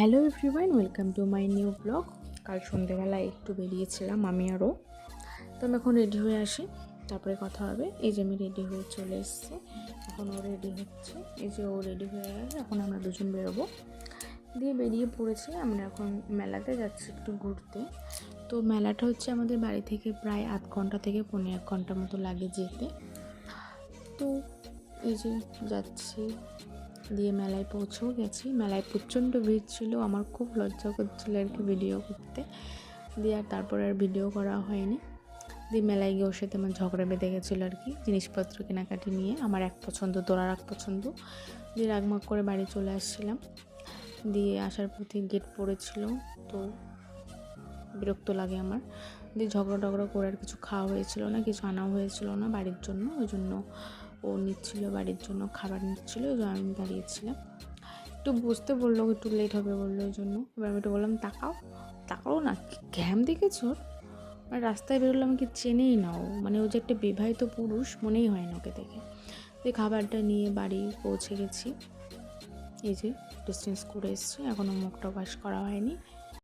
Hello everyone, welcome to my new blog. কাল সন্ধ্যেবেলায় একটু বেরিয়েছিলাম আমি আরও। তো আমি এখন রেডি হয়ে আসি, তারপরে কথা হবে। এই যে আমি রেডি হয়ে চলে এসেছি, এখন ও রেডি হচ্ছে। এই যে ও রেডি হয়ে গেছে, এখন আমরা দুজন বেরোবো। দিয়ে বেরিয়ে পড়েছি। আমরা এখন মেলাতে যাচ্ছি একটু ঘুরতে। তো মেলাটা হচ্ছে আমাদের বাড়ি থেকে প্রায় আধ ঘন্টা থেকে 1.5 ঘন্টা মতো লাগে যেতে। তো এই যে যাচ্ছি, দিয়ে মেলায় পৌঁছেও গেছি। মেলায় প্রচণ্ড ভিড় ছিল, আমার খুব লজ্জা করছিলো আর কি ভিডিও করতে। দিয়ে আর তারপর আর ভিডিও করা হয়নি। দিয়ে মেলায় গিয়ে ওর সাথে আমার ঝগড়া বেঁধে গেছিলো আর কি, জিনিসপত্র কেনাকাটি নিয়ে। আমার এক পছন্দ, তোর আর এক পছন্দ। দিয়ে রাগমাগ করে বাড়ি চলে আসছিলাম। দিয়ে আসার পথে গেট পড়েছিল, তো বিরক্ত লাগে আমার। দিয়ে ঝগড়া টগড়া করে আর কিছু খাওয়া হয়েছিল না, কিছু আনাও হয়েছিল না বাড়ির জন্য। ওই জন্য ও নিচ্ছিল বাড়ির জন্য খাবার নিচ্ছিলো, ওই জন্য আমি দাঁড়িয়েছিলাম। একটু বুঝতে বললো, একটু লেট হবে বললো, ওই জন্য এবার আমি একটু বললাম তাকাও তাকাও না, ঘ্যাম দেখেছো? মানে রাস্তায় বেরোলে আমাকে চেনেই না ও, মানে ও যে একটা বিবাহিত পুরুষ মনেই হয় না ওকে দেখে। দিয়ে খাবারটা নিয়ে বাড়ি পৌঁছে গেছি। এই যে ড্রেস চেঞ্জ করে এসেছি, এখনও মুখটা ওয়াশ করা হয়নি।